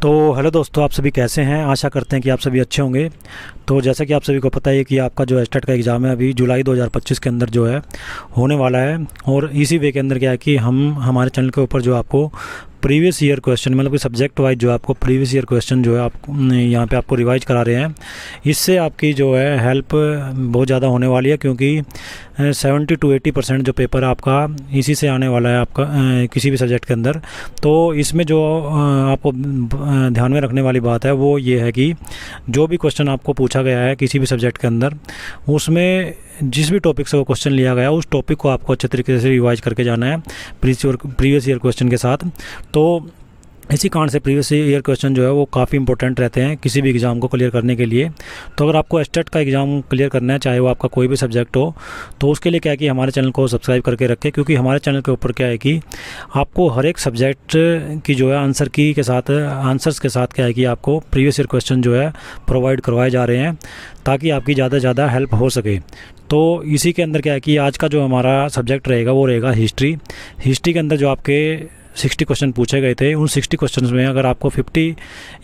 तो हेलो दोस्तों, आप सभी कैसे हैं। आशा करते हैं कि आप सभी अच्छे होंगे। तो जैसा कि आप सभी को पता है कि आपका जो एस्टेट का एग्ज़ाम है अभी जुलाई 2025 के अंदर जो है होने वाला है। और इसी वे के अंदर क्या है कि हम हमारे चैनल के ऊपर जो आपको प्रीवियस ईयर क्वेश्चन मतलब कि सब्जेक्ट वाइज जो आपको प्रीवियस ईयर क्वेश्चन जो है आप यहाँ पे आपको रिवाइज करा रहे हैं। इससे आपकी जो है हेल्प बहुत ज़्यादा होने वाली है, क्योंकि 70 to 80% जो पेपर आपका इसी से आने वाला है आपका किसी भी सब्जेक्ट के अंदर। तो इसमें जो आपको ध्यान में रखने वाली बात है वो ये है कि जो भी क्वेश्चन आपको पूछा गया है किसी भी सब्जेक्ट के अंदर, उसमें जिस भी टॉपिक से वो क्वेश्चन लिया गया उस टॉपिक को आपको अच्छे तरीके से रिवाइज करके जाना है प्रीवियस ईयर क्वेश्चन के साथ। तो इसी कारण से प्रीवियस ईयर क्वेश्चन जो है वो काफ़ी इंपॉर्टेंट रहते हैं किसी भी एग्ज़ाम को क्लियर करने के लिए। तो अगर आपको एस्टेट का एग्ज़ाम क्लियर करना है, चाहे वो आपका कोई भी सब्जेक्ट हो, तो उसके लिए क्या है कि हमारे चैनल को सब्सक्राइब करके रखें, क्योंकि हमारे चैनल के ऊपर क्या है कि आपको हर एक सब्जेक्ट की जो है आंसर्स के साथ क्या है कि आपको प्रीवियस ईयर क्वेश्चन जो है प्रोवाइड करवाए जा रहे हैं, ताकि आपकी ज़्यादा से ज़्यादा हेल्प हो सके। तो इसी के अंदर क्या है कि आज का जो हमारा सब्जेक्ट रहेगा वो रहेगा हिस्ट्री। हिस्ट्री के अंदर जो आपके 60 क्वेश्चन पूछे गए थे, उन 60 क्वेश्चन में अगर आपको 50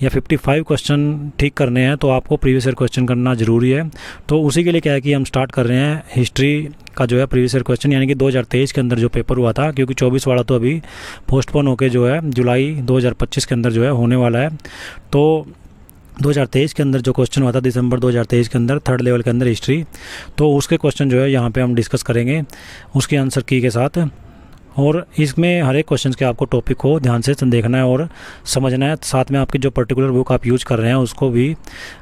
या 55 क्वेश्चन ठीक करने हैं तो आपको प्रीवियस ईयर क्वेश्चन करना ज़रूरी है। तो उसी के लिए क्या है कि हम स्टार्ट कर रहे हैं हिस्ट्री का जो है प्रीवियस ईयर क्वेश्चन, यानी कि 2023 के अंदर जो पेपर हुआ था, क्योंकि 24 वाला तो अभी पोस्टपोन होकर जो है जुलाई 2025 के अंदर जो है होने वाला है। तो 2023 के अंदर जो क्वेश्चन हुआ था दिसंबर 2023 के अंदर 3rd लेवल के अंदर हिस्ट्री, तो उसके क्वेश्चन जो है यहाँ पे हम डिस्कस करेंगे उसके आंसर की के साथ। और इसमें हर एक क्वेश्चन के आपको टॉपिक को ध्यान से देखना है और समझना है। साथ में आपकी जो पर्टिकुलर बुक आप यूज़ कर रहे हैं उसको भी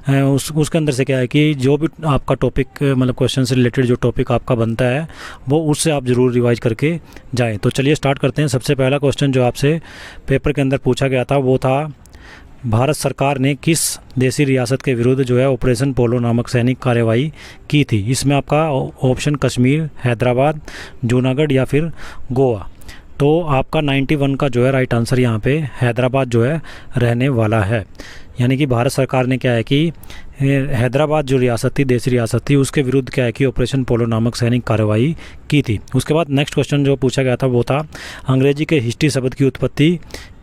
उसके अंदर से क्या है कि जो भी आपका टॉपिक मतलब क्वेश्चन से रिलेटेड जो टॉपिक आपका बनता है वो उससे आप ज़रूर रिवाइज करके जाएँ। तो चलिए स्टार्ट करते हैं। सबसे पहला क्वेश्चन जो आपसे पेपर के अंदर पूछा गया था वो था, भारत सरकार ने किस देसी रियासत के विरुद्ध जो है ऑपरेशन पोलो नामक सैनिक कार्रवाई की थी। इसमें आपका ऑप्शन कश्मीर, हैदराबाद, जूनागढ़ या फिर गोवा। तो आपका 91 का जो है राइट आंसर यहाँ पे हैदराबाद जो है रहने वाला है। यानी कि भारत सरकार ने क्या है कि हैदराबाद जो रियासत थी, देसी रियासत थी, उसके विरुद्ध क्या है कि ऑपरेशन पोलो नामक सैनिक कार्रवाई की थी। उसके बाद नेक्स्ट क्वेश्चन जो पूछा गया था वो था, अंग्रेजी के हिस्ट्री शब्द की उत्पत्ति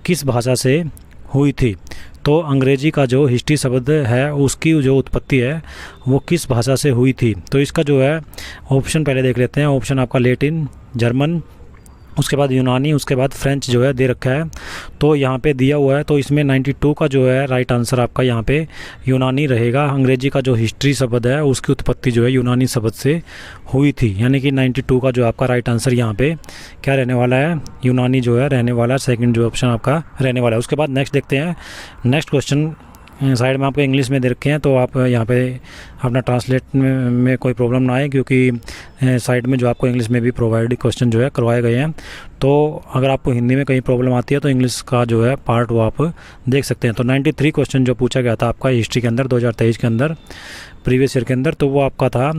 किस भाषा से हुई थी। तो अंग्रेजी का जो हिस्ट्री शब्द है उसकी जो उत्पत्ति है वो किस भाषा से हुई थी। तो इसका जो है ऑप्शन पहले देख लेते हैं। ऑप्शन आपका लैटिन, जर्मन, उसके बाद यूनानी, उसके बाद फ्रेंच जो है दे रखा है। तो यहाँ पे दिया हुआ है, तो इसमें 92 का जो है राइट आंसर आपका यहाँ पे यूनानी रहेगा। अंग्रेजी का जो हिस्ट्री शब्द है उसकी उत्पत्ति जो है यूनानी शब्द से हुई थी, यानी कि 92 का जो आपका राइट आंसर यहाँ पे क्या रहने वाला है, यूनानी जो है रहने वाला है। सेकंड जो ऑप्शन आपका रहने वाला है। उसके बाद नेक्स्ट देखते हैं। नेक्स्ट क्वेश्चन साइड में आपको इंग्लिश में दे रखे हैं, तो आप यहाँ पे अपना ट्रांसलेट में कोई प्रॉब्लम ना आए, क्योंकि साइड में जो आपको इंग्लिश में भी प्रोवाइड क्वेश्चन जो है करवाए गए हैं। तो अगर आपको हिंदी में कहीं प्रॉब्लम आती है तो इंग्लिश का जो है पार्ट वो आप देख सकते हैं। तो 93 क्वेश्चन जो पूछा गया था आपका हिस्ट्री के अंदर 2023 के अंदर प्रीवियस ईयर के अंदर, तो वो आपका था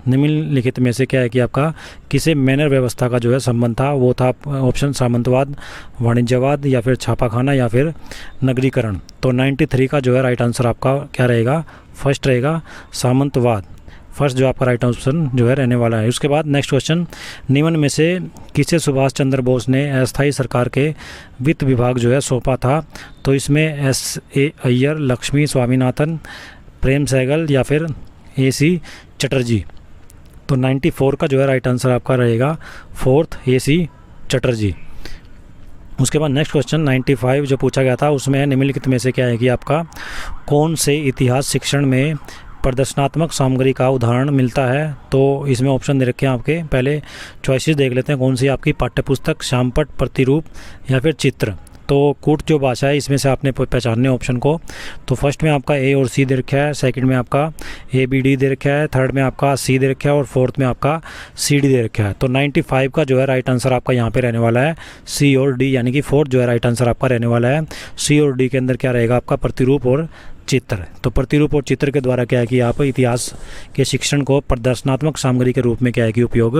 निम्नलिखित में से क्या है कि आपका किसे मैनर व्यवस्था का जो है संबंध था। वो था ऑप्शन सामंतवाद, वाणिज्यवाद या फिर छापाखाना या फिर नगरीकरण। तो 93 का जो है राइट आंसर आपका क्या रहेगा, फर्स्ट रहेगा, सामंतवाद। फर्स्ट जो आपका राइट ऑप्शन जो है रहने वाला है। उसके बाद नेक्स्ट क्वेश्चन, निम्न में से किसे सुभाष चंद्र बोस ने अस्थायी सरकार के वित्त विभाग जो है सौंपा था। तो इसमें S.A. अय्यर, लक्ष्मी स्वामीनाथन, प्रेम सहगल या फिर A.C. चटर्जी। तो 94 का जो है राइट आंसर आपका रहेगा फोर्थ, A.C. चटर्जी। उसके बाद नेक्स्ट क्वेश्चन 95 जो पूछा गया था उसमें निम्नलिखित में से क्या है कि आपका कौन से इतिहास शिक्षण में प्रदर्शनात्मक सामग्री का उदाहरण मिलता है। तो इसमें ऑप्शन दे रखे हैं आपके, पहले चॉइसेस देख लेते हैं कौन सी आपकी, पाठ्यपुस्तक, शामपट, प्रतिरूप या फिर चित्र। तो कूट जो भाषा है इसमें से आपने पहचानने ऑप्शन को। तो फर्स्ट में आपका A और C दे रखा है, सेकंड में आपका ABD दे रखा है, थर्ड में आपका C दे रखा है और फोर्थ में आपका CD दे रखा है। तो 95 का जो है राइट आंसर आपका यहाँ पे रहने वाला है C और D, यानी कि फोर्थ जो है राइट आंसर आपका रहने वाला है। C और D के अंदर क्या रहेगा आपका प्रतिरूप और चित्र। तो प्रतिरूप और चित्र के द्वारा क्या है कि आप इतिहास के शिक्षण को प्रदर्शनात्मक सामग्री के रूप में क्या है कि उपयोग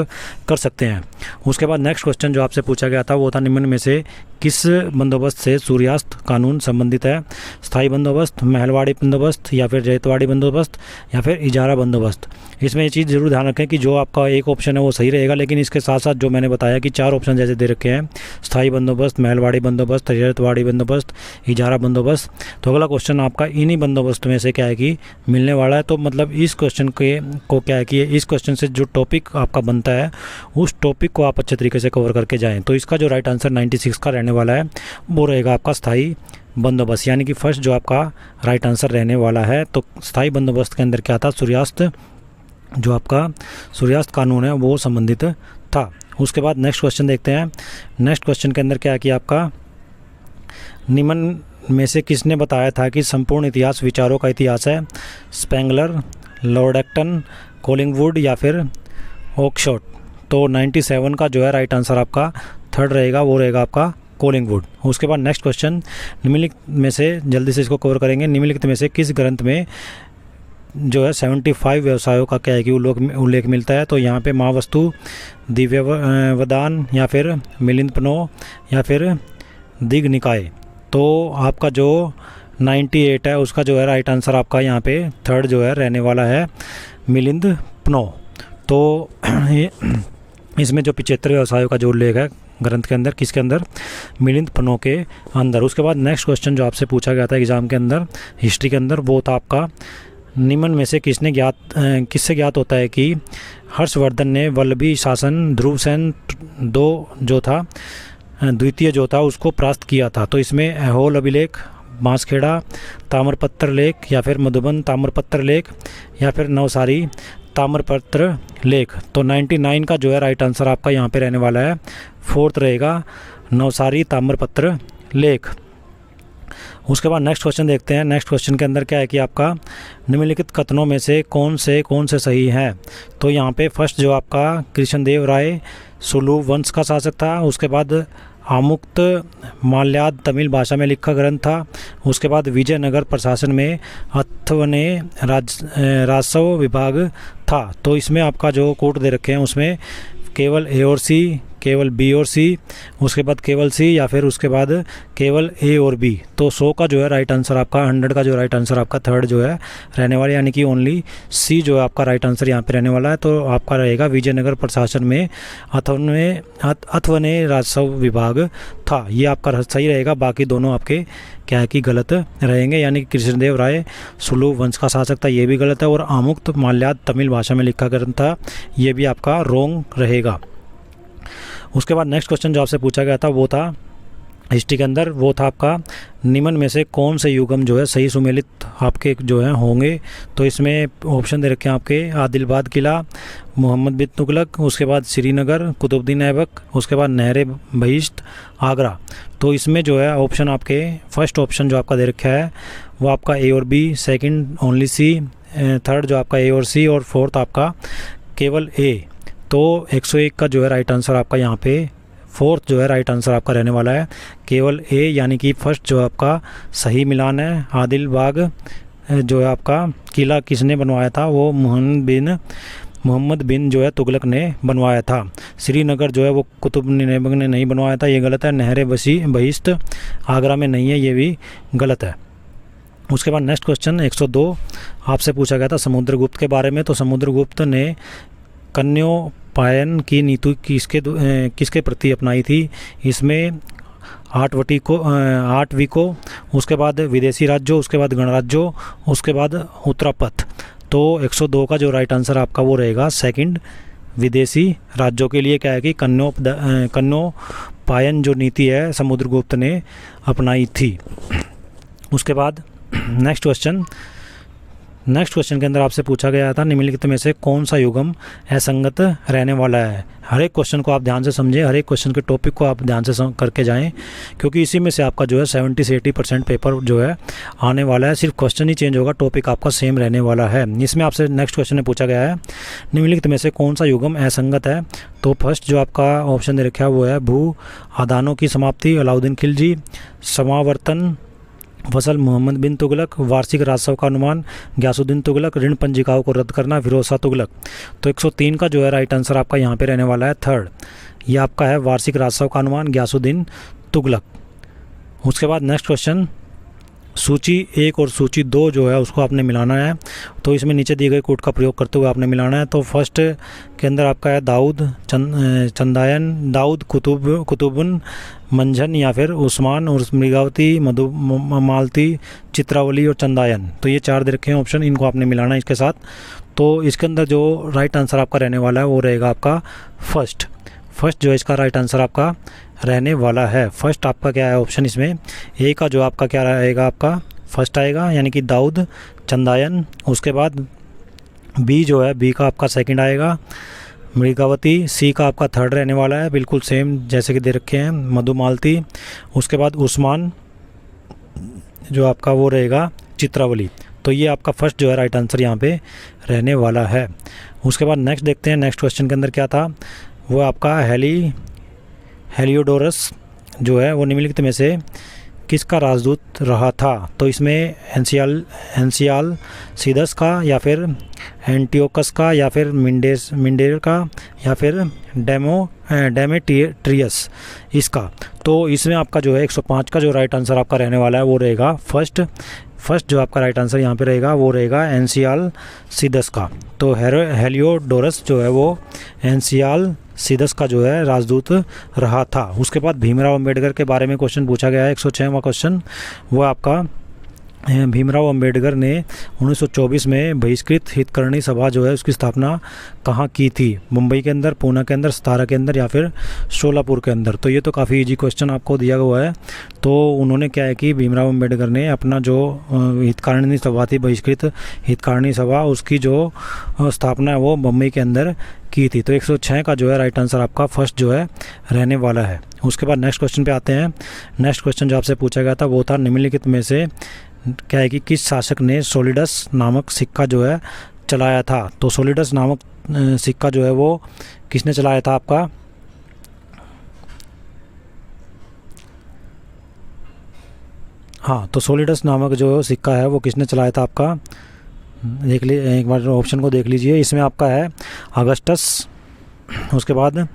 कर सकते हैं। उसके बाद नेक्स्ट क्वेश्चन जो आपसे पूछा गया था वो था, निम्न में से किस बंदोबस्त से सूर्यास्त कानून संबंधित है? स्थायी बंदोबस्त, महलवाड़ी बंदोबस्त, या फिर रैयतवाड़ी बंदोबस्त, या फिर इजारा बंदोबस्त। इसमें ये चीज़ ज़रूर ध्यान रखें कि जो आपका एक ऑप्शन है वो सही रहेगा, लेकिन इसके साथ साथ जो मैंने बताया कि 4 ऑप्शन जैसे दे रखे हैं, स्थायी बंदोबस्त, महलवाड़ी बंदोबस्त, रैयतवाड़ी बंदोबस्त, इजारा बंदोबस्त, तो अगला क्वेश्चन आपका इन्हीं बंदोबस्त में से क्या है कि मिलने वाला है। तो मतलब इस क्वेश्चन को क्या है कि इस क्वेश्चन से जो टॉपिक आपका बनता है उस टॉपिक को आप अच्छे तरीके से कवर करके जाएं। तो इसका जो राइट आंसर 96 का रहने वाला है वो रहेगा आपका स्थायी बंदोबस्त, यानी कि फर्स्ट जो आपका राइट आंसर रहने वाला है। तो स्थायी बंदोबस्त के अंदर क्या था? सूर्यास्त, जो आपका सूर्यास्त कानून है वो संबंधित था। उसके बाद नेक्स्ट क्वेश्चन देखते हैं। नेक्स्ट क्वेश्चन के अंदर क्या है कि आपका निम्न में से किसने बताया था कि संपूर्ण इतिहास विचारों का इतिहास है? स्पेंगलर, लॉर्ड एक्टन, कोलिंगवुड, या फिर ओकशॉट। तो 97 का जो है राइट आंसर आपका थर्ड रहेगा, वो रहेगा आपका कोलिंगवुड। उसके बाद नेक्स्ट क्वेश्चन, निम्नलिखित में से, जल्दी से इसको कवर करेंगे, निम्नलिखित में से किस ग्रंथ में जो है 75 व्यवसायों का क्या है कि उल्लेख मिलता है? तो यहाँ पे महावस्तु, दिव्यवदान, या फिर मिलिंद, या फिर दिग्निकाय। तो आपका जो 98 है उसका जो है राइट आंसर आपका यहाँ पे थर्ड जो है रहने वाला है, मिलिंद पनो। तो इसमें जो 75 व्यवसायों का जो उल्लेख है ग्रंथ के अंदर, किसके अंदर? मिलिंद पनो के अंदर। उसके बाद नेक्स्ट क्वेश्चन जो आपसे पूछा गया था एग्जाम के अंदर, हिस्ट्री के अंदर, वो था आपका निम्न में से किससे ज्ञात होता है कि हर्षवर्धन ने वल्लभी शासन ध्रुवसेन जो था द्वितीय जो था उसको परास्त किया था? तो इसमें ऐहोल अभिलेख, बांसखेड़ा ताम्रपत्र लेख, या फिर मधुबन ताम्रपत्र लेख, या फिर नवसारी ताम्रपत्र लेख। तो 99 का जो है राइट आंसर आपका यहाँ पे रहने वाला है, फोर्थ रहेगा, नवसारी ताम्रपत्र लेख। उसके बाद नेक्स्ट क्वेश्चन देखते हैं। नेक्स्ट क्वेश्चन के अंदर क्या है कि आपका निम्नलिखित कथनों में से कौन से सही है? तो यहाँ पे फर्स्ट जो आपका कृष्णदेव राय सुलु वंश का शासक था। उसके बाद आमुक्त माल्याद तमिल भाषा में लिखा ग्रंथ था। उसके बाद विजयनगर प्रशासन में अथवने राजस्व विभाग था। तो इसमें आपका जो कोट दे रखे हैं उसमें केवल ए और सी, केवल बी और सी, उसके बाद केवल सी, या फिर उसके बाद केवल ए और बी। तो 100 का जो है राइट आंसर आपका, 100 का जो राइट आंसर आपका थर्ड जो है रहने वाला, यानी कि ओनली सी जो है आपका राइट आंसर यहाँ पे रहने वाला है। तो आपका रहेगा विजयनगर प्रशासन में अथवने राजस्व विभाग था, ये आपका सही रहेगा। बाकी दोनों आपके क्या है कि गलत रहेंगे, यानी कि कृष्णदेव राय सुलु वंश का शासक था, ये भी गलत है। और आमुक्त माल्याद तमिल भाषा में लिखा ग्रंथ था, ये भी आपका रॉन्ग रहेगा। उसके बाद नेक्स्ट क्वेश्चन जो आपसे पूछा गया था वो था हिस्ट्री के अंदर, वो था आपका निम्न में से कौन से युगम जो है सही सुमेलित आपके जो है होंगे? तो इसमें ऑप्शन दे रखे हैं आपके आदिलाबाद किला, मोहम्मद बिन तुगलक, उसके बाद श्रीनगर, कुतुबुद्दीन ऐबक, उसके बाद नहरे बहिश्त, आगरा। तो इसमें जो है ऑप्शन आपके फर्स्ट ऑप्शन जो आपका दे रखा है वो आपका ए और बी, सेकंड ओनली सी, थर्ड जो आपका ए और सी, और फोर्थ आपका केवल ए। तो 101 का जो है राइट आंसर आपका यहाँ पे फोर्थ जो है राइट आंसर आपका रहने वाला है, केवल ए, यानी कि फर्स्ट जो आपका सही मिलान है। आदिलबाग जो है आपका किला किसने बनवाया था? वो मोहम्मद बिन जो है तुगलक ने बनवाया था। श्रीनगर जो है वो कुतुबुद्दीन ऐबक ने नहीं बनवाया था, ये गलत है। नहरे बहिश्त आगरा में नहीं है, ये भी गलत है। उसके बाद नेक्स्ट क्वेश्चन 102 आपसे पूछा गया था समुद्रगुप्त के बारे में। तो समुद्रगुप्त ने कन्योपायन की नीति किसके प्रति अपनाई थी? इसमें आठवीं को, उसके बाद विदेशी राज्यों, उसके बाद गणराज्यों, उसके बाद उत्तरापथ। तो 102 का जो राइट आंसर आपका वो रहेगा सेकंड, विदेशी राज्यों के लिए क्या है कि कन्योपायन जो नीति है समुद्रगुप्त ने अपनाई थी। उसके बाद नेक्स्ट क्वेश्चन के अंदर आपसे पूछा गया था निम्नलिखित में से कौन सा युगम असंगत रहने वाला है? हर एक क्वेश्चन को आप ध्यान से समझें, हर एक क्वेश्चन के टॉपिक को आप ध्यान से करके जाएं, क्योंकि इसी में से आपका जो है 70 से 80% पेपर जो है आने वाला है। सिर्फ क्वेश्चन ही चेंज होगा, टॉपिक आपका सेम रहने वाला है। इसमें आपसे नेक्स्ट क्वेश्चन में पूछा गया है निम्नलिखित में से कौन सा युगम असंगत है? तो फर्स्ट जो आपका ऑप्शन दे रखा है वो है भू आदानों की समाप्ति, अलाउद्दीन खिलजी, समावर्तन फसल मोहम्मद बिन तुगलक, वार्षिक राजस्व का अनुमान गयासुद्दीन तुगलक, ऋण पंजिकाओं को रद्द करना फिरोज शाह तुगलक। तो 103 का जो है राइट आंसर आपका यहाँ पे रहने वाला है थर्ड, ये आपका है वार्षिक राजस्व का अनुमान गयासुद्दीन तुगलक। उसके बाद नेक्स्ट क्वेश्चन, सूची 1 और सूची 2 जो है उसको आपने मिलाना है। तो इसमें नीचे दी गई कोड का प्रयोग करते हुए आपने मिलाना है। तो फर्स्ट के अंदर आपका है दाऊद चंदायन, दाऊद कुतुबुन मंझन या फिर उस्मान और मृगावती मालती चित्रावली और चंदायन। तो ये 4 दे रखे हैं ऑप्शन, इनको आपने मिलाना है इसके साथ। तो इसके अंदर जो राइट आंसर आपका रहने वाला है वो रहेगा आपका फर्स्ट जो इसका राइट आंसर आपका रहने वाला है। फर्स्ट आपका क्या है ऑप्शन इसमें, ए का जो आपका क्या रहेगा, आपका फर्स्ट आएगा यानी कि दाऊद चंदायन। उसके बाद बी जो है, बी का आपका सेकंड आएगा मृगावती। सी का आपका थर्ड रहने वाला है, बिल्कुल सेम जैसे कि दे रखे हैं मधुमालती। उसके बाद उस्मान जो आपका वो रहेगा चित्रावली। तो ये आपका फर्स्ट जो है राइट आंसर यहाँ पे रहने वाला है। उसके बाद नेक्स्ट देखते हैं, नेक्स्ट क्वेश्चन के अंदर क्या था, वो आपका हेलियोडोरस जो है वो निम्नलिखित में से किसका राजदूत रहा था। तो इसमें एंसियाल सीदस का या फिर एंटियोकस का या फिर मिंडेर का या फिर डेमेट्रियस इसका। तो इसमें आपका जो है 105 का जो राइट आंसर आपका रहने वाला है वो रहेगा फर्स्ट जो आपका राइट आंसर यहाँ पे रहेगा वो रहेगा एंसियाल सीदस का। तो हेलियोडोरस जो है वो एंसियाल सीदस का जो है राजदूत रहा था। उसके बाद भीमराव अंबेडकर के बारे में क्वेश्चन पूछा गया है, 106वां क्वेश्चन। वो आपका भीमराव अंबेडकर ने 1924 में बहिष्कृत हितकरणी सभा जो है उसकी स्थापना कहाँ की थी। मुंबई के अंदर, पूना के अंदर, सतारा के अंदर या फिर शोलापुर के अंदर। तो ये तो काफ़ी इजी क्वेश्चन आपको दिया हुआ है। तो उन्होंने क्या है कि भीमराव अंबेडकर ने अपना जो हितकारिणी सभा थी, बहिष्कृत हितकारिणी सभा, उसकी जो स्थापना है वो मुंबई के अंदर की थी। तो 106 का जो है राइट आंसर आपका फर्स्ट जो है रहने वाला है। उसके बाद नेक्स्ट क्वेश्चन पे आते हैं। नेक्स्ट क्वेश्चन जो आपसे पूछा गया था वो था निम्नलिखित में से क्या है कि किस शासक ने सोलिडस नामक सिक्का जो है चलाया था। तो सोलिडस नामक सिक्का जो है वो किसने चलाया था आपका, हाँ, तो सोलिडस नामक जो सिक्का है वो किसने चलाया था आपका, देख लीजिए एक बार ऑप्शन को देख लीजिए। इसमें आपका है अगस्टस, उसके बाद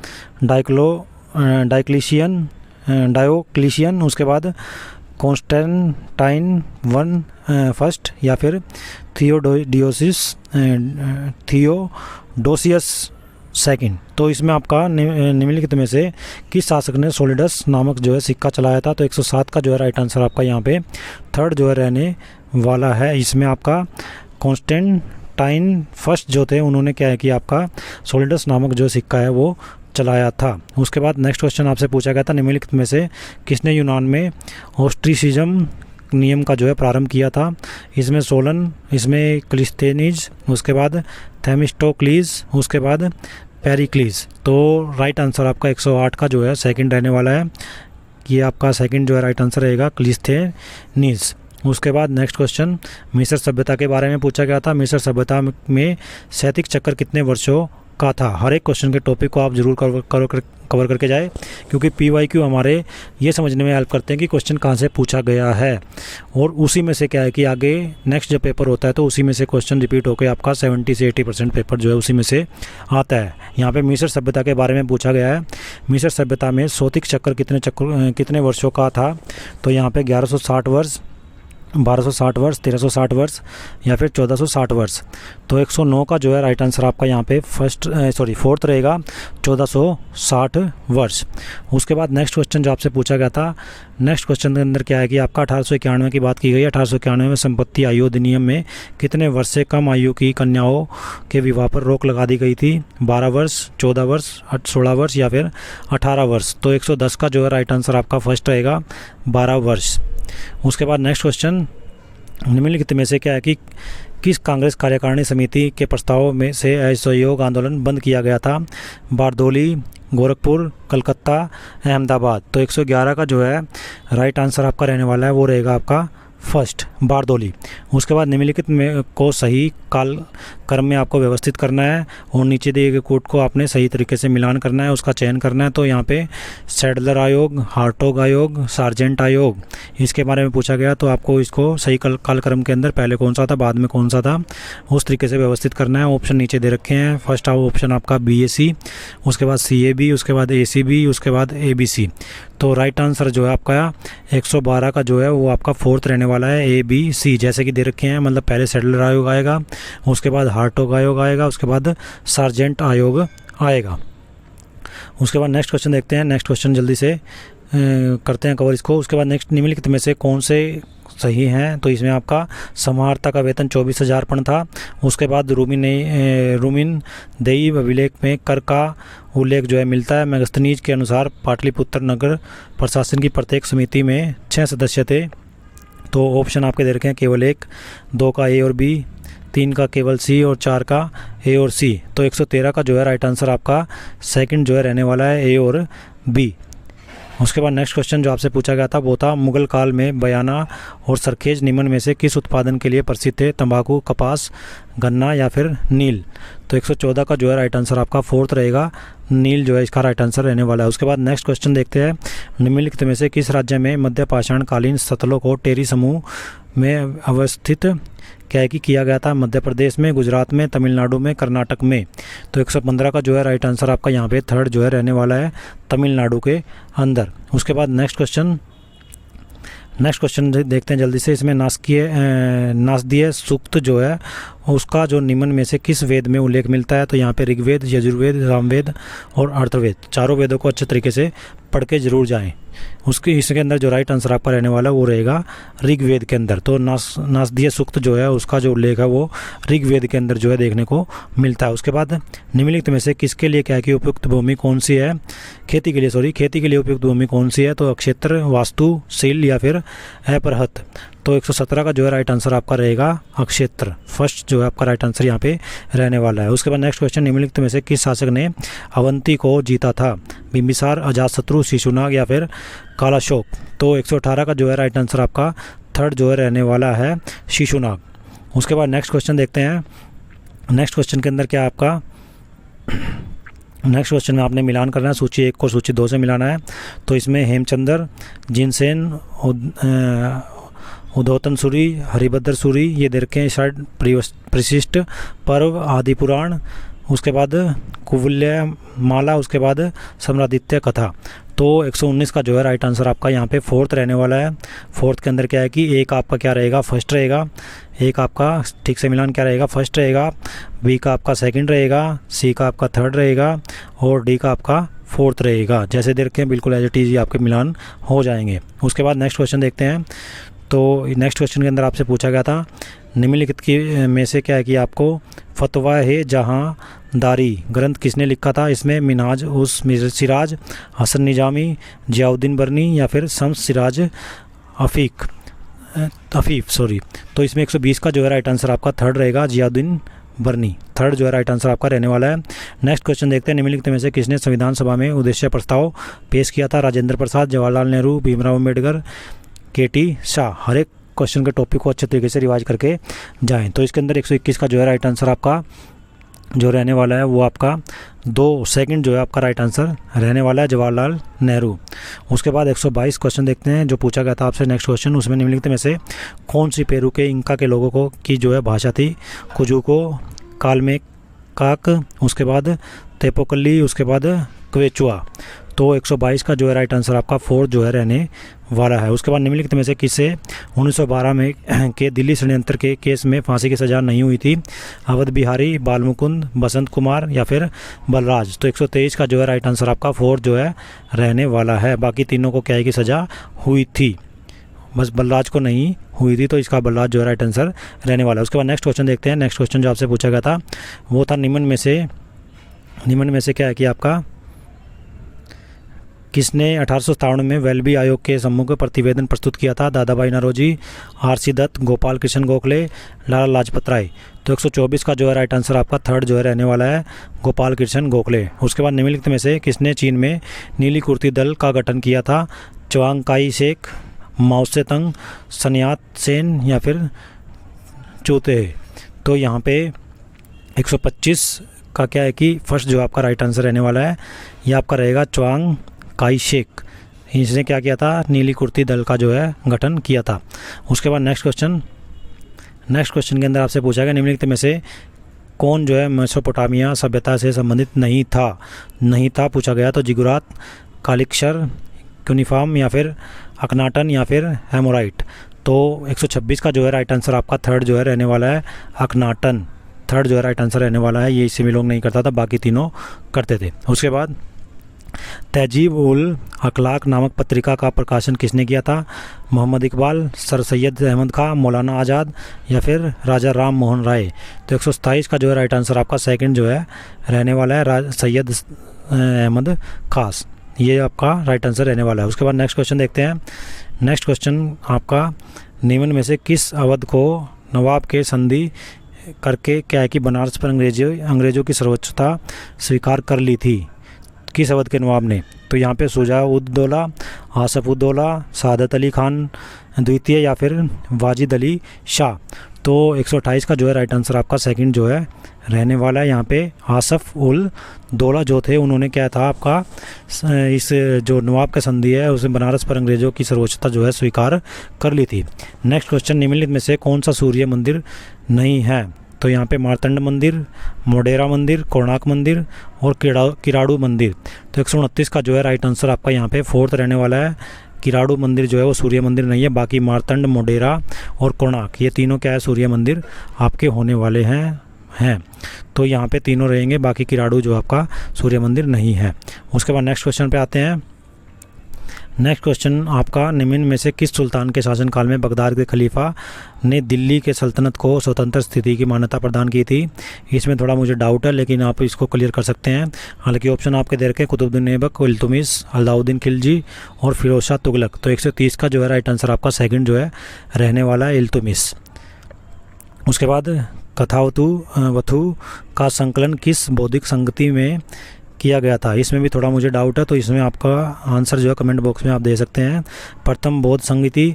डायोक्लिशियन, उसके बाद कॉन्स्टेंटाइन वन फर्स्ट या फिर थियोडोसियस सेकंड। तो इसमें आपका निम्नलिखित में से किस शासक ने सोलिडस नामक जो है सिक्का चलाया था। तो 107 का जो है राइट आंसर आपका यहाँ पे थर्ड जो है रहने वाला है। इसमें आपका कॉन्स्टेंटाइन फर्स्ट जो थे उन्होंने क्या है कि आपका सोलिडस नामक जो सिक्का है वो चलाया था। उसके बाद नेक्स्ट क्वेश्चन आपसे पूछा गया था निम्नलिखित में से किसने यूनान में ऑस्ट्रिसिज्म नियम का जो है प्रारंभ किया था। इसमें सोलन, इसमें क्लिस्टेनीज, उसके बाद थेमिस्टोक्लीज, उसके बाद पेरिक्लीज। तो राइट आंसर आपका 108 का जो है सेकंड रहने वाला है। ये आपका सेकंड जो है राइट आंसर रहेगा क्लिस्टेनीज। उसके बाद नेक्स्ट क्वेश्चन मिस्र सभ्यता के बारे में पूछा गया था। मिस्र सभ्यता में शैतिक चक्र कितने वर्षों का था। हर एक क्वेश्चन के टॉपिक को आप जरूर कवर करके जाए, क्योंकि PYQ हमारे ये समझने में हेल्प करते हैं कि क्वेश्चन कहाँ से पूछा गया है, और उसी में से क्या है कि आगे नेक्स्ट जब पेपर होता है तो उसी में से क्वेश्चन रिपीट होकर आपका 70 से 80% पेपर जो है उसी में से आता है। यहाँ पे मिस्र सभ्यता के बारे में पूछा गया है। मिस्र सभ्यता में शैतिक चक्र कितने वर्षों का था। तो यहाँ पे 1160 वर्ष, 1260 वर्ष, 1360 वर्ष या फिर 1460 वर्ष। तो 109 का जो है राइट आंसर आपका यहाँ पे फोर्थ रहेगा 1460 वर्ष। उसके बाद नेक्स्ट क्वेश्चन जो आपसे पूछा गया था, नेक्स्ट क्वेश्चन के अंदर क्या है कि आपका 1891 की बात की गई है। 1891 में संपत्ति आयु अधिनियम में कितने वर्ष से कम आयु की कन्याओं के विवाह पर रोक लगा दी गई थी। 12 वर्ष, 14 वर्ष, 16 वर्ष या फिर 18 वर्ष। तो 110 का जो है राइट आंसर आपका फर्स्ट रहेगा 12 वर्ष। उसके बाद नेक्स्ट क्वेश्चन निम्नलिखित में से क्या है कि किस कांग्रेस कार्यकारिणी समिति के प्रस्ताव में से असहयोग आंदोलन बंद किया गया था। बारदोली, गोरखपुर, कलकत्ता, अहमदाबाद। तो 111 का जो है राइट आंसर आपका रहने वाला है वो रहेगा आपका फर्स्ट बारदोली। उसके बाद निम्नलिखित में को सही क्रम में आपको व्यवस्थित करना है और नीचे दिए गए कोड को आपने सही तरीके से मिलान करना है, उसका चयन करना है। तो यहाँ पे सैडलर आयोग, हार्टोग आयोग, सार्जेंट आयोग, इसके बारे में पूछा गया, तो आपको इसको सही कालक्रम के अंदर पहले कौन सा था, बाद में कौन सा था, उस तरीके से व्यवस्थित करना है। ऑप्शन नीचे दे रखे हैं। फर्स्ट ऑप्शन आपका BAC, उसके बाद CAB, उसके बाद ACB, उसके बाद ABC। तो राइट आंसर जो है आपका 112 का जो है वो आपका फोर्थ रहने वाला है, ABC, जैसे कि दे रखे हैं। मतलब पहले सैडलर आयोग आएगा, उसके बाद हार्टोग आयोग आएगा, उसके बाद सार्जेंट आयोग आएगा। उसके बाद नेक्स्ट क्वेश्चन देखते हैं। नेक्स्ट क्वेश्चन जल्दी से करते हैं कवर इसको। उसके बाद नेक्स्ट निम्नलिखित में से कौन से सही हैं? तो इसमें आपका समाहर्ता का वेतन 24,000 पन था। उसके बाद रूमिन देई अभिलेख में कर का उल्लेख जो है मिलता है। मेगस्थनीज के अनुसार पाटलिपुत्र नगर प्रशासन की प्रत्येक समिति में 6 सदस्य थे। तो ऑप्शन आपके दे रखे हैं केवल 1, 2 का A और B, 3 का केवल C और 4 का A और C। तो 113 का जो है राइट आंसर आपका सेकंड जो है रहने वाला है, A और B। उसके बाद नेक्स्ट क्वेश्चन जो आपसे पूछा गया था वो था मुगल काल में बयाना और सरखेज निम्न में से किस उत्पादन के लिए प्रसिद्ध थे? तंबाकू, कपास, गन्ना या फिर नील। तो 114 का जो है राइट आंसर आपका फोर्थ रहेगा, नील जो है इसका राइट आंसर रहने वाला है। उसके बाद नेक्स्ट क्वेश्चन देखते हैं। निम्नलिखित में से किस राज्य में मध्य पाषाण कालीन स्थलों को टेरी समूह में अवस्थित क्या है कि किया गया था? मध्य प्रदेश में, गुजरात में, तमिलनाडु में, कर्नाटक में। तो 115 का जो है राइट आंसर आपका यहाँ पे थर्ड जो है रहने वाला है, तमिलनाडु के अंदर। उसके बाद नेक्स्ट क्वेश्चन देखते हैं जल्दी से। इसमें नासदीय सूक्त जो है उसका जो निम्न में से किस वेद में उल्लेख मिलता है? तो यहाँ पे ऋग्वेद, यजुर्वेद, सामवेद और अर्थवेद, चारों वेदों को अच्छे तरीके से पढ़ के जरूर जाएं। इसके अंदर जो राइट आंसर आपका रहने वाला है वो रहेगा ऋग्वेद के अंदर। तो नासदीय सूक्त जो है उसका जो उल्लेख है वो ऋग्वेद के अंदर जो है देखने को मिलता है। उसके बाद निम्नलिखित में से किसके लिए क्या है कि उपयुक्त भूमि कौन सी है? खेती के लिए उपयुक्त भूमि कौन सी है? तो क्षेत्र, वास्तु, शील या फिर अपरहत। तो 117 का जो है राइट आंसर आपका रहेगा अक्षेत्र, फर्स्ट जो है आपका राइट आंसर यहाँ पे रहने वाला है। उसके बाद नेक्स्ट क्वेश्चन, निम्नलिखित में से किस शासक ने अवंती को जीता था? बिंबिसार, अजातशत्रु, शिशुनाग या फिर कालाशोक। तो 118 का जो है राइट आंसर आपका थर्ड जो है रहने वाला है, शिशुनाग। उसके बाद नेक्स्ट क्वेश्चन देखते हैं। नेक्स्ट क्वेश्चन के अंदर क्या आपका नेक्स्ट क्वेश्चन में आपने मिलान करना है, सूची 1 को सूची 2 से मिलाना है। तो इसमें हेमचंद्र, जिनसेन, उद्योतन सूरी, हरिभद्र सूरी ये दे रखे हैं, षड परिशिष्ट पर्व, आदि पुराण, उसके बाद कुवल्य माला, उसके बाद सम्रादित्य कथा। तो 119 का जो है राइट आंसर आपका यहाँ पे फोर्थ रहने वाला है। फोर्थ के अंदर क्या है कि एक आपका क्या रहेगा, फर्स्ट रहेगा, एक आपका ठीक से मिलान क्या रहेगा, फर्स्ट रहेगा, बी का आपका सेकंड रहेगा, सी का आपका थर्ड रहेगा और डी का आपका फोर्थ रहेगा। जैसे दे रखे हैं बिल्कुल एज इट इज आपके मिलान हो जाएंगे। उसके बाद नेक्स्ट क्वेश्चन देखते हैं। तो नेक्स्ट क्वेश्चन के अंदर आपसे पूछा गया था निम्नलिखित की में से क्या है कि आपको फतवा है जहाँ दारी ग्रंथ किसने लिखा था? इसमें मिनहाज उस सिराज, हसन निजामी, जियाउद्दीन बरनी या फिर शम्स सिराज अफीफ। तो इसमें 120 का जो है राइट आंसर आपका थर्ड रहेगा, जियाउद्दीन बरनी, थर्ड जो है राइट आंसर आपका रहने वाला है। नेक्स्ट क्वेश्चन देखते हैं। निम्नलिखित में से किसने संविधान सभा में उद्देश्य प्रस्ताव पेश किया था? राजेंद्र प्रसाद, जवाहरलाल नेहरू, भीमराव अम्बेडकर, KT शाह। हर एक क्वेश्चन के टॉपिक को अच्छे तरीके से रिवाइज करके जाएं। तो इसके अंदर 121 का जो है राइट आंसर आपका जो रहने वाला है वो आपका सेकंड जो है आपका राइट आंसर रहने वाला है, जवाहरलाल नेहरू। उसके बाद 122 क्वेश्चन देखते हैं जो पूछा गया था आपसे। नेक्स्ट क्वेश्चन, उसमें निम्नलिखित में से कौन सी पेरू के इंका के लोगों को की जो है भाषा थी? कुजुको, कालमेकाक, उसके बाद तेपोकली, उसके बाद क्वेचुआ। तो 122 का जो है राइट आंसर आपका फोर्थ जो है रहने वाला है। उसके बाद निम्नलिखित में से किससे 1912 में के दिल्ली षड्यंत्र के केस में फांसी की सज़ा नहीं हुई थी? अवध बिहारी, बालमुकुंद, बसंत कुमार या फिर बलराज। तो 123 का जो है राइट आंसर आपका फोर्थ जो है रहने वाला है। बाकी तीनों को क्या है कि सज़ा हुई थी, बस बलराज को नहीं हुई थी, तो इसका बलराज जो है राइट आंसर रहने वाला है। उसके बाद नेक्स्ट क्वेश्चन देखते हैं। नेक्स्ट क्वेश्चन जो आपसे पूछा गया था वो था निम्न में से क्या है कि आपका किसने 1857 में वेल्बी आयोग के सम्मुख प्रतिवेदन प्रस्तुत किया था? दादा भाई नौरोजी, RC दत्त, गोपाल कृष्ण गोखले, लाला लाजपत राय। तो 124 का जो है राइट आंसर आपका थर्ड जो है रहने वाला है, गोपाल कृष्ण गोखले। उसके बाद निम्नलिखित में से किसने चीन में नीली कुर्ती दल का गठन किया था? च्वांग काई शेक, माओ से तंग, सन्यात सेन या फिर चूते। तो यहाँ पे 125 का क्या है कि फर्स्ट जो आपका राइट आंसर रहने वाला है ये आपका रहेगा च्वांग काई शेक। इसने क्या किया था, नीली कुर्ती दल का जो है गठन किया था। उसके बाद नेक्स्ट क्वेश्चन के अंदर आपसे पूछा गया निम्नलिखित में से कौन जो है मेसोपोटामिया सभ्यता से संबंधित नहीं था पूछा गया। तो जिगुरात, कालिक्शर, क्यूनिफॉर्म या फिर अकनाटन या फिर हेमोराइट। तो 126 का जो है राइट आंसर आपका थर्ड जो है रहने वाला है अकनाटन। थर्ड जो है राइट आंसर रहने वाला है, ये इसी में लोग नहीं करता था, बाकी तीनों करते थे। उसके बाद तहजीब उल अखलाक नामक पत्रिका का प्रकाशन किसने किया था। मोहम्मद इकबाल, सर सैयद अहमद खां, मौलाना आज़ाद या फिर राजा राम मोहन राय। तो 127 का जो है राइट आंसर आपका सेकंड जो है रहने वाला है सैयद अहमद खास, ये आपका राइट आंसर रहने वाला है। उसके बाद नेक्स्ट क्वेश्चन देखते हैं। नेक्स्ट क्वेश्चन आपका निम्न में से किस अवध को नवाब के संधि करके क्या है कि बनारस पर अंग्रेज़ों की सर्वोच्चता स्वीकार कर ली थी, किस अवध के नवाब ने। तो यहाँ पे शुजा-उद-दौला, आसफ-उद-दौला, सादत अली खान द्वितीय या फिर वाजिद अली शाह। तो 128 का जो है राइट आंसर आपका सेकंड जो है रहने वाला है। यहाँ पे आसफ-उल-दौला जो थे उन्होंने क्या था आपका इस जो नवाब का संधि है उसे बनारस पर अंग्रेज़ों की सर्वोच्चता जो है स्वीकार कर ली थी। नेक्स्ट क्वेश्चन निम्नलिखित में से कौन सा सूर्य मंदिर नहीं है। तो यहाँ पे मार्तंड मंदिर, मोडेरा मंदिर, कोणार्क मंदिर और किराड़ू मंदिर। तो 129 का जो है राइट आंसर आपका यहाँ पे फोर्थ रहने वाला है। किराड़ू मंदिर जो है वो सूर्य मंदिर नहीं है, बाकी मार्तंड, मोडेरा और कोणार्क ये तीनों क्या है सूर्य मंदिर आपके होने वाले हैं। तो यहाँ पे तीनों रहेंगे, बाकी किराड़ू जो आपका सूर्य मंदिर नहीं है। उसके बाद नेक्स्ट क्वेश्चन पे आते हैं। नेक्स्ट क्वेश्चन आपका निम्न में से किस सुल्तान के शासनकाल में बगदाद के खलीफा ने दिल्ली के सल्तनत को स्वतंत्र स्थिति की मान्यता प्रदान की थी। इसमें थोड़ा मुझे डाउट है लेकिन आप इसको क्लियर कर सकते हैं। हालांकि ऑप्शन आपके दे रखे कुतुबुद्दीन ऐबक, इल्तुमिश, अलाउद्दीन खिलजी और फिरोज शाह तुगलक। तो 130 का जो है राइट आंसर आपका सेकंड जो है रहने वाला है इल्तुमिश। उसके बाद कथावतु का संकलन किस बौद्धिक संगति में किया गया था, इसमें भी थोड़ा मुझे डाउट है, तो इसमें आपका आंसर जो है कमेंट बॉक्स में आप दे सकते हैं। प्रथम बौद्ध संगीति,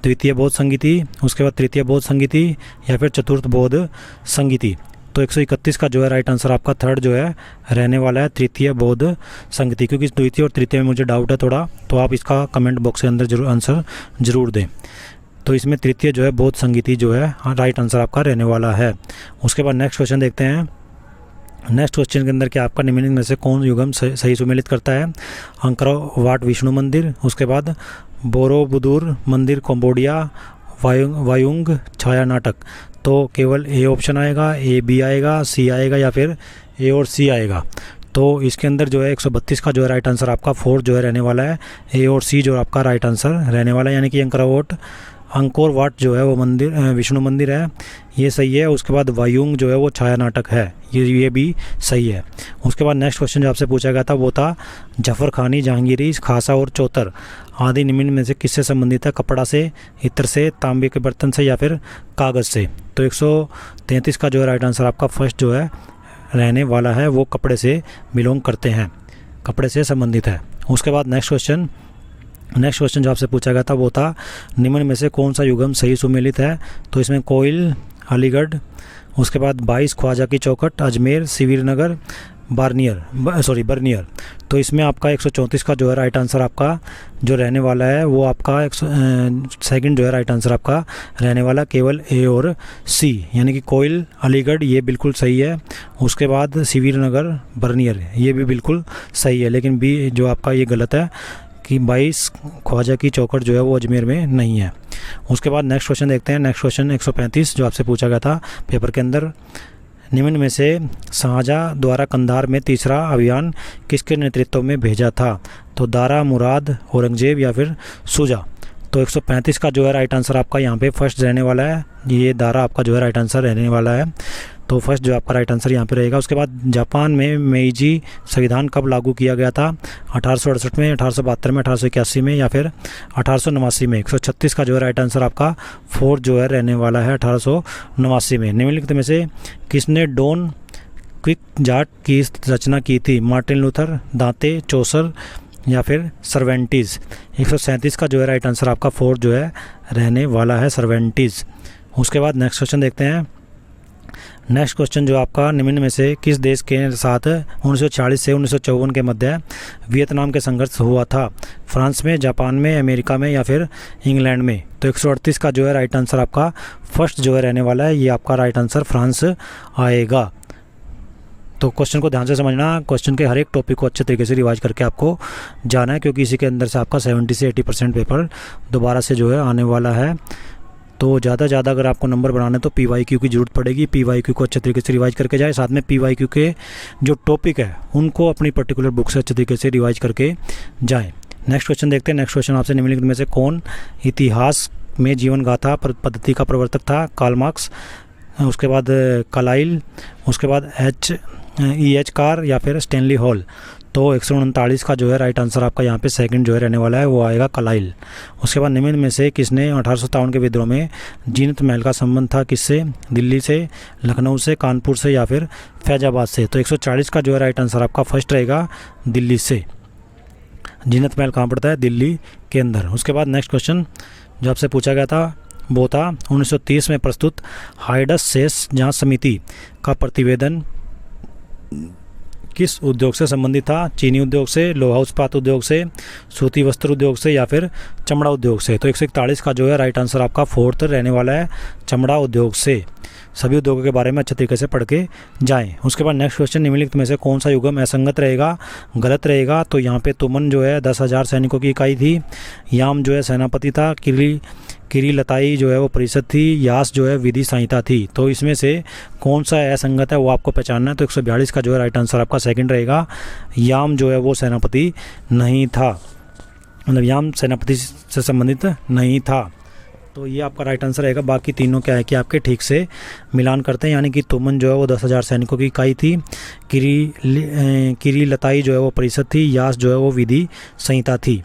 द्वितीय बौद्ध संगीति, उसके बाद तृतीय बौद्ध संगीति या फिर चतुर्थ बौद्ध संगीति। तो 131 का जो है राइट आंसर आपका थर्ड जो है रहने वाला है तृतीय बौद्ध संगीति, क्योंकि द्वितीय और तृतीय में मुझे डाउट है थोड़ा, तो आप इसका कमेंट बॉक्स के अंदर आंसर जरूर दें। तो इसमें तृतीय जो है बौद्ध संगीति जो है राइट आंसर आपका रहने वाला है। उसके बाद नेक्स्ट क्वेश्चन देखते हैं। नेक्स्ट क्वेश्चन के अंदर क्या आपका निम्नलिखित में से कौन युगम सही सुमेलित करता है। अंकरवाट विष्णु मंदिर, उसके बाद बोरोबुदुर मंदिर कंबोडिया, वायुंग छाया नाटक। तो केवल ए ऑप्शन आएगा, ए बी आएगा, सी आएगा या फिर ए और सी आएगा। तो इसके अंदर जो है 132 का जो है राइट आंसर आपका फोर्थ जो है रहने वाला है, ए और सी जो आपका राइट आंसर रहने वाला है। यानी कि अंकोर वाट जो है वो मंदिर विष्णु मंदिर है, ये सही है। उसके बाद वायुंग जो है वो छाया नाटक है, ये भी सही है। उसके बाद नेक्स्ट क्वेश्चन जो आपसे पूछा गया था वो था जफर खानी, जहांगीरी, खासा और चौतर आदि निम्न में से किससे संबंधित है। कपड़ा से, इत्र से, तांबे के बर्तन से या फिर कागज़ से। तो 133 का जो है राइट आंसर आपका फर्स्ट जो है रहने वाला है, वो कपड़े से बिलोंग करते हैं, कपड़े से संबंधित है। उसके बाद नेक्स्ट क्वेश्चन जो आपसे पूछा गया था वो था निम्न में से कौन सा युगम सही सुमेलित है। तो इसमें कोइल, अलीगढ़, उसके बाद 22 ख्वाजा की चौखट, अजमेर, सिवीरनगर, बर्नियर। तो इसमें आपका 134 का जो है राइट आंसर आपका जो रहने वाला है वो आपका सेकंड जो है राइट आंसर आपका रहने वाला केवल ए और सी, यानी कि कोइल, अलीगढ़ ये बिल्कुल सही है। उसके बाद सिवीरनगर, बर्नियर ये भी बिल्कुल सही है, लेकिन बी जो आपका ये गलत है कि 22 ख्वाजा की चौखट जो है वो अजमेर में नहीं है। उसके बाद नेक्स्ट क्वेश्चन देखते हैं। नेक्स्ट क्वेश्चन 135 जो आपसे पूछा गया था पेपर के अंदर, निम्न में से शाहजहाँ द्वारा कंधार में तीसरा अभियान किसके नेतृत्व में भेजा था। तो दारा, मुराद, औरंगजेब या फिर शुजा। तो 135 का जो है राइट आंसर आपका यहाँ पे फर्स्ट रहने वाला है, ये दारा आपका जो है राइट आंसर रहने वाला है। तो फर्स्ट जो आपका राइट आंसर यहाँ पे रहेगा। उसके बाद जापान में मेइजी संविधान कब लागू किया गया था। 1868 में, 1872 में, 1881 में या फिर 1889 में। 136 का जो है राइट आंसर आपका फोर्थ जो है रहने वाला है 1889 में। निम्नलिखित में से किसने डॉन क्विक जाट की रचना की थी। मार्टिन लूथर, दांते, चौसर या फिर सर्वेंटीज़। 137 का जो है राइट आंसर आपका फोर्थ जो है रहने वाला है सर्वेंटीज़। उसके बाद नेक्स्ट क्वेश्चन देखते हैं। नेक्स्ट क्वेश्चन जो आपका, निम्न में से किस देश के साथ 1940 से 1954 के मध्य वियतनाम के संघर्ष हुआ था? फ्रांस में, जापान में, अमेरिका में या फिर इंग्लैंड में? तो 138 का जो है राइट आंसर आपका फर्स्ट जो है रहने वाला है, ये आपका राइट आंसर फ्रांस आएगा। तो क्वेश्चन को ध्यान से समझना, क्वेश्चन के हर एक टॉपिक को अच्छे तरीके से रिवाइज करके आपको जाना है, क्योंकि इसी के अंदर से आपका 70 से 80% पेपर दोबारा से जो है आने वाला है। तो ज़्यादा से ज़्यादा अगर आपको नंबर बढ़ाने तो PYQ की ज़रूरत पड़ेगी। PYQ को अच्छे तरीके से रिवाइज करके जाए, साथ में PYQ के जो टॉपिक है उनको अपनी पर्टिकुलर बुक से अच्छे तरीके से रिवाइज करके जाएँ। नेक्स्ट क्वेश्चन देखते हैं। नेक्स्ट क्वेश्चन आपसे, निम्नलिखित में से कौन इतिहास में जीवन गाथा पद्धति का प्रवर्तक था? कार्ल मार्क्स, उसके बाद कार्लाइल, उसके बाद EH कार या फिर स्टैनली हॉल? तो 139 का जो है राइट आंसर आपका यहाँ पे सेकंड जो है रहने वाला है, वो आएगा कार्लाइल। उसके बाद निम्न में से किसने 1857 के विद्रोह में जीनत महल का संबंध था? किससे? दिल्ली से, लखनऊ से, कानपुर से या फिर फैजाबाद से? तो 140 का जो है राइट आंसर आपका फर्स्ट रहेगा, दिल्ली से। जीनत महल कहाँ पड़ता है? दिल्ली के अंदर। उसके बाद नेक्स्ट क्वेश्चन जो आपसे पूछा गया था वो था 1930 में प्रस्तुत हाइडस शेष जांच समिति का प्रतिवेदन किस उद्योग से संबंधित था? चीनी उद्योग से, लोहा इस्पात उद्योग से, सूती वस्त्र उद्योग से या फिर चमड़ा उद्योग से? तो 141 का जो है राइट आंसर आपका फोर्थ रहने वाला है, चमड़ा उद्योग से। सभी उद्योगों के बारे में अच्छे तरीके से पढ़ के जाएं। उसके बाद नेक्स्ट क्वेश्चन, निम्नलिखित में से कौन सा युग्म असंगत रहेगा, गलत रहेगा? तो यहाँ पे तुमन जो है 10,000 सैनिकों की इकाई थी, याम जो है सेनापति था, किरी लताई जो है वो परिषद थी, यास जो है विधि संहिता थी। तो इसमें से कौन सा असंगत है वो आपको पहचानना है। तो 142 का जो है राइट आंसर आपका सेकंड रहेगा, याम जो है वो सेनापति नहीं था, मतलब याम सेनापति से संबंधित नहीं था। तो ये आपका राइट आंसर रहेगा। बाकी तीनों क्या है कि आपके ठीक से मिलान करते हैं, यानी कि तुमन जो है वो 10,000 सैनिकों की इकाई थी, किरी लताई जो है वो परिषद थी, यास जो है वो विधि संहिता थी।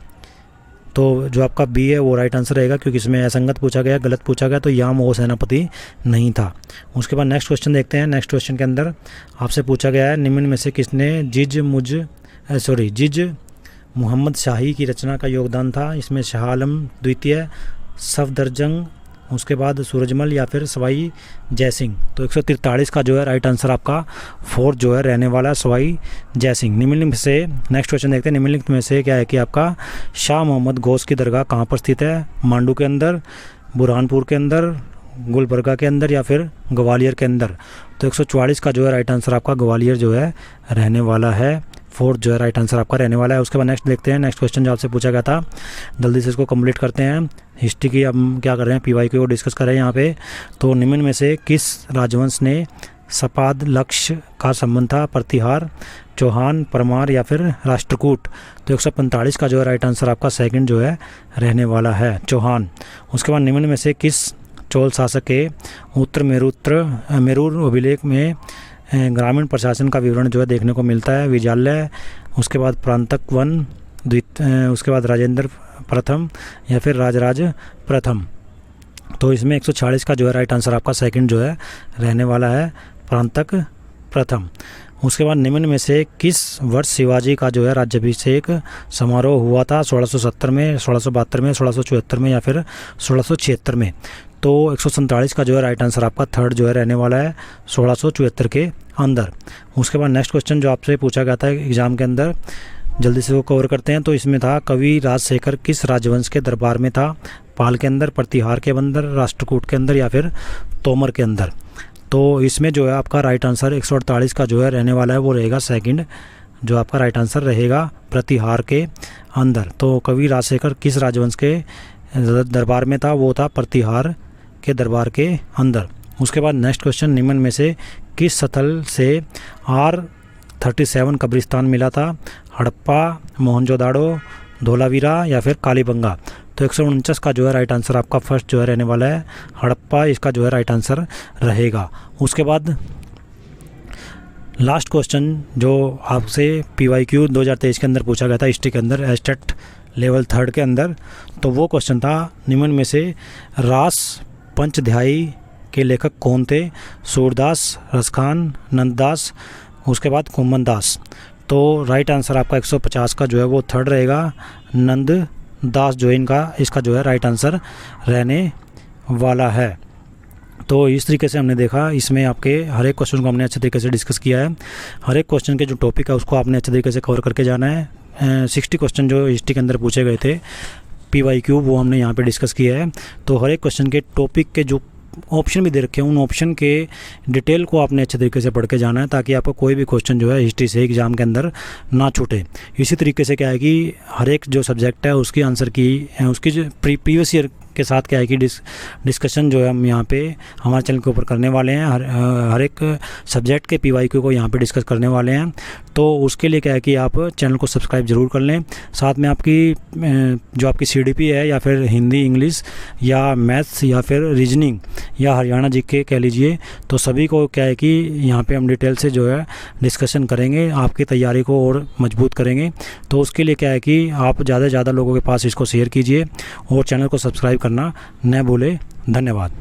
तो जो आपका बी है वो राइट आंसर रहेगा, क्योंकि इसमें असंगत पूछा गया, गलत पूछा गया, तो याम वो सेनापति नहीं था। उसके बाद नेक्स्ट क्वेश्चन देखते हैं। नेक्स्ट क्वेश्चन के अंदर आपसे पूछा गया है, निम्न में से किसने जिज मोहम्मद शाही की रचना का योगदान था? इसमें शाह आलम द्वितीय, सफदरजंग, उसके बाद सूरजमल या फिर सवाई जयसिंह? तो 143 का जो है राइट आंसर आपका फोर्थ जो है रहने वाला है, सवाई जयसिंह। निम्नलिखित से नेक्स्ट क्वेश्चन देखते हैं। निम्नलिखित में से क्या है कि आपका शाह मोहम्मद गौस की दरगाह कहाँ पर स्थित है? मांडू के अंदर, बुरहानपुर के अंदर, गुलबर्गा के अंदर या फिर ग्वालियर के अंदर? तो 144 का जो है राइट आंसर आपका ग्वालियर जो है रहने वाला है, फोर्थ जो है राइट आंसर आपका रहने वाला है। उसके बाद नेक्स्ट देखते हैं। नेक्स्ट क्वेश्चन जो आपसे पूछा गया था, जल्दी से इसको कंप्लीट करते हैं। हिस्ट्री की हम क्या कर रहे हैं, PYQ को डिस्कस कर रहे हैं यहाँ पे। तो निम्न में से किस राजवंश ने सपाद लक्ष्य का संबंध था? प्रतिहार, चौहान, परमार या फिर राष्ट्रकूट? तो 145 का जो है राइट आंसर आपका सेकंड जो है रहने वाला है, चौहान। उसके बाद निम्न में से किस चोल शासक के उत्तर मेरूर अभिलेख में ग्रामीण प्रशासन का विवरण जो है देखने को मिलता है? विजाल्य, उसके बाद प्रांतक वन, उसके बाद राजेंद्र प्रथम या फिर राजराज प्रथम? तो इसमें 146 का जो है राइट आंसर आपका सेकंड जो है रहने वाला है, प्रांतक प्रथम। उसके बाद निम्न में से किस वर्ष शिवाजी का जो है राज्याभिषेक समारोह हुआ था? 1670 में, 1672 में, 1674 में या फिर 1676 में? तो 147 का जो है राइट आंसर आपका थर्ड जो है रहने वाला है, 1674 के अंदर। उसके बाद नेक्स्ट क्वेश्चन जो आपसे पूछा गया था एग्जाम के अंदर, जल्दी से वो कवर करते हैं। तो इसमें था, कवि राजशेखर किस राजवंश के दरबार में था? पाल के अंदर, प्रतिहार के अंदर, राष्ट्रकूट के अंदर या फिर तोमर के अंदर? तो इसमें जो है आपका राइट आंसर 148 का जो है रहने वाला है, वो रहेगा सेकंड जो आपका राइट आंसर रहेगा, प्रतिहार के अंदर। तो कवि राजशेखर किस राजवंश के दरबार में था? वो था प्रतिहार के दरबार के अंदर। उसके बाद नेक्स्ट क्वेश्चन, निम्न में से किस स्थल से R37 कब्रिस्तान मिला था? हड़प्पा, मोहनजोदाड़ो, धोलावीरा या फिर कालीबंगा? तो 149 का जो है राइट आंसर आपका फर्स्ट जो है रहने वाला है, हड़प्पा इसका जो है राइट आंसर रहेगा। उसके बाद लास्ट क्वेश्चन जो आपसे PYQ 2023 के अंदर पूछा गया था, हिस्ट्री के अंदर, एस्टेट लेवल 3 के अंदर, तो वो क्वेश्चन था, निम्न में से रास पंचध्यायी के लेखक कौन थे? सूरदास, रसखान, नंददास, उसके बाद कुम्मन दास? तो राइट आंसर आपका 150 का जो है वो थर्ड रहेगा, नंद दास जो इनका इसका जो है राइट आंसर रहने वाला है। तो इस तरीके से हमने देखा, इसमें आपके हर एक क्वेश्चन को हमने अच्छे तरीके से डिस्कस किया है। हर एक क्वेश्चन के जो टॉपिक है उसको आपने अच्छे तरीके से कवर करके जाना है। 60 क्वेश्चन जो हिस्ट्री के अंदर पूछे गए थे PYQ, वो हमने यहाँ पे डिस्कस किया है। तो हर एक क्वेश्चन के टॉपिक के जो ऑप्शन भी दे रखे हैं, उन ऑप्शन के डिटेल को आपने अच्छे तरीके से पढ़ के जाना है, ताकि आपको कोई भी क्वेश्चन जो है हिस्ट्री से एग्ज़ाम के अंदर ना छूटे। इसी तरीके से क्या है कि हर एक जो सब्जेक्ट है उसकी आंसर की उसकी जो प्रीवियस ईयर के साथ क्या है कि डिस्कशन जो है हम यहाँ पे हमारे चैनल के ऊपर करने वाले हैं। हर एक सब्जेक्ट के PYQ को यहाँ पे डिस्कस करने वाले हैं। तो उसके लिए क्या है कि आप चैनल को सब्सक्राइब ज़रूर कर लें। साथ में आपकी जो आपकी CDP है, या फिर हिंदी, इंग्लिश, या मैथ्स, या फिर रीजनिंग, या हरियाणा GK कह लीजिए, तो सभी को क्या है कि यहाँ पे हम डिटेल से जो है डिस्कशन करेंगे, आपकी तैयारी को और मजबूत करेंगे। तो उसके लिए क्या है कि आप ज़्यादा से ज़्यादा लोगों के पास इसको शेयर कीजिए और चैनल को सब्सक्राइब करना न भूलें। धन्यवाद।